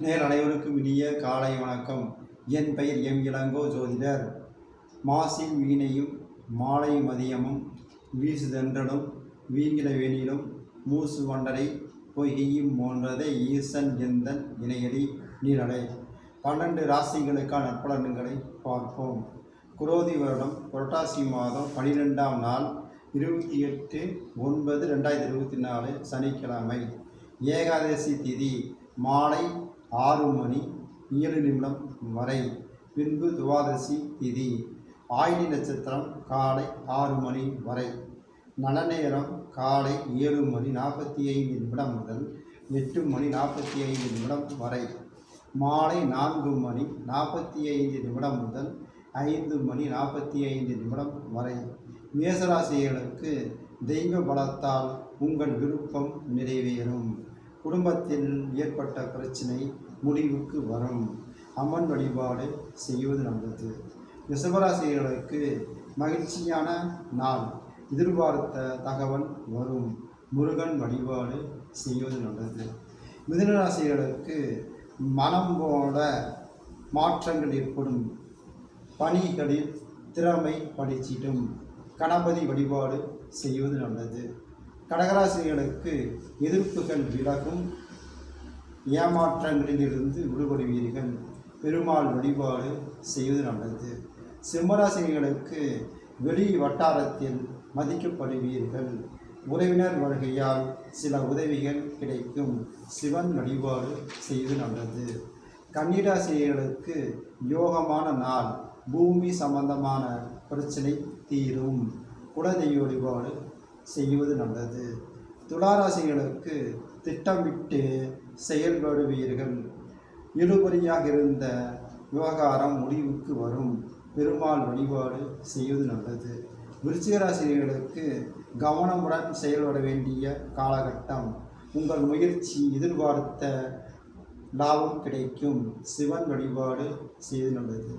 அனைவருக்கும் இனிய காலை வணக்கம். என் பெயர் எம் இளங்கோ ஜோதிடர். மாசில் வீணையும் மாலை மதியமும் வீசுதென்றலும் வீங்கிட வேணிலும் மூசு வண்டரை பொய்கையும் போன்றதை ஈசன் எந்தன் இணையடி நீரடை. 12 ராசிகளுக்கான நற்பலன்களை பார்ப்போம். குரோதி வருடம் புரட்டாசி மாதம் 12ஆம் நாள் 28/9/2024 சனிக்கிழமை. ஏகாதசி திதி மாலை 6:07 வரை. பின்பு துவாதசி திதி. ஆயிலி நட்சத்திரம் காலை 6 வரை. நல்ல நேரம் காலை 7:45 முதல் 8:45 வரை. மாலை 4:45 முதல் 5:45 வரை. மேசராசிகளுக்கு தெய்வ பலத்தால் உங்கள் விருப்பம் நிறைவேறும். குடும்பத்தில் ஏற்பட்ட பிரச்சனை முடிவுக்கு வரும். அம்மன் வழிபாடு செய்வது நல்லது. ரிஷபராசிகளுக்கு மகிழ்ச்சியான நாள். எதிர்பார்த்த தகவல் வரும். முருகன் வழிபாடு செய்வது நல்லது. மிதுனராசிகளுக்கு மனம் போல மாற்றங்கள் ஏற்படும். பணிகளில் திறமை படிச்சிடும். கணபதி வழிபாடு செய்வது நல்லது. கடகராசிகளுக்கு எதிர்ப்புகள் விலகும். ஏமாற்றங்களிலிருந்து விடுபடுவீர்கள். பெருமாள் வழிபாடு செய்வது நல்லது. சிம்மராசிகளுக்கு வெளி வட்டாரத்தில் மதிக்கப்படுவீர்கள். உறவினர் வருகையால் சில உதவிகள் கிடைக்கும். சிவன் வழிபாடு செய்வது நல்லது. கன்னிராசிகளுக்கு யோகமான நாள். பூமி சம்பந்தமான பிரச்சனை தீரும். குலதெய்வ வழிபாடு செய்வது நல்லது. துளாராசிகளுக்கு திட்டமிட்டு செயல்படுவீர்கள். இழுபறியாக இருந்த விவகாரம் முடிவுக்கு வரும். பெருமாள் வழிபாடு செய்வது நல்லது. விருச்சிகராசிகளுக்கு கவனமுடன் செயல்பட வேண்டிய காலகட்டம். உங்கள் முயற்சி எதிர்பார்த்த லாபம் கிடைக்கும். சிவன் வழிபாடு செய்வது நல்லது.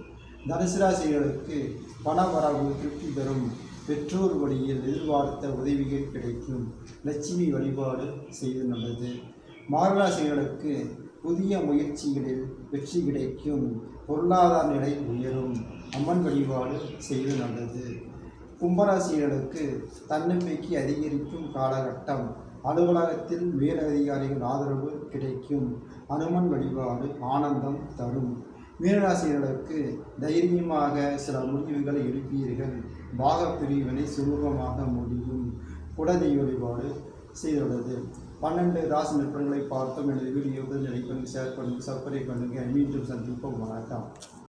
தனுசு ராசிகளுக்கு பணவரவு திருப்தி தரும். பெற்றோர் வழியில் எதிர்பார்த்த உதவிகள் கிடைக்கும். லட்சுமி வழிபாடு செய்வது நல்லது. மகராசிகளுக்கு புதிய முயற்சிகளில் வெற்றி கிடைக்கும். பொருளாதார நிலை உயரும். அம்மன் வழிபாடு செய்வது நல்லது. கும்பராசிகளுக்கு தன்னம்பிக்கை அதிகரிக்கும் காலகட்டம். அலுவலகத்தில் மேலதிகாரிகள் ஆதரவு கிடைக்கும். அனுமன் வழிபாடு ஆனந்தம் தரும். மீனராசிகளுக்கு தைரியமாக சில முடிவுகளை எடுப்பீர்கள். பாகப்பிரிவினை சுமூகமாக முடியும். குலதெய்வ வழிபாடு செய்துள்ளது. 12 ராசி நற்பலன்களை பார்த்தோம். எனது வீடியோக்கள் லைக் பண்ணுங்கள், ஷேர் பண்ணுங்கள், சப்ஸ்கிரைப் பண்ணுங்கள். மீண்டும் சந்திப்போம். வணக்கம்.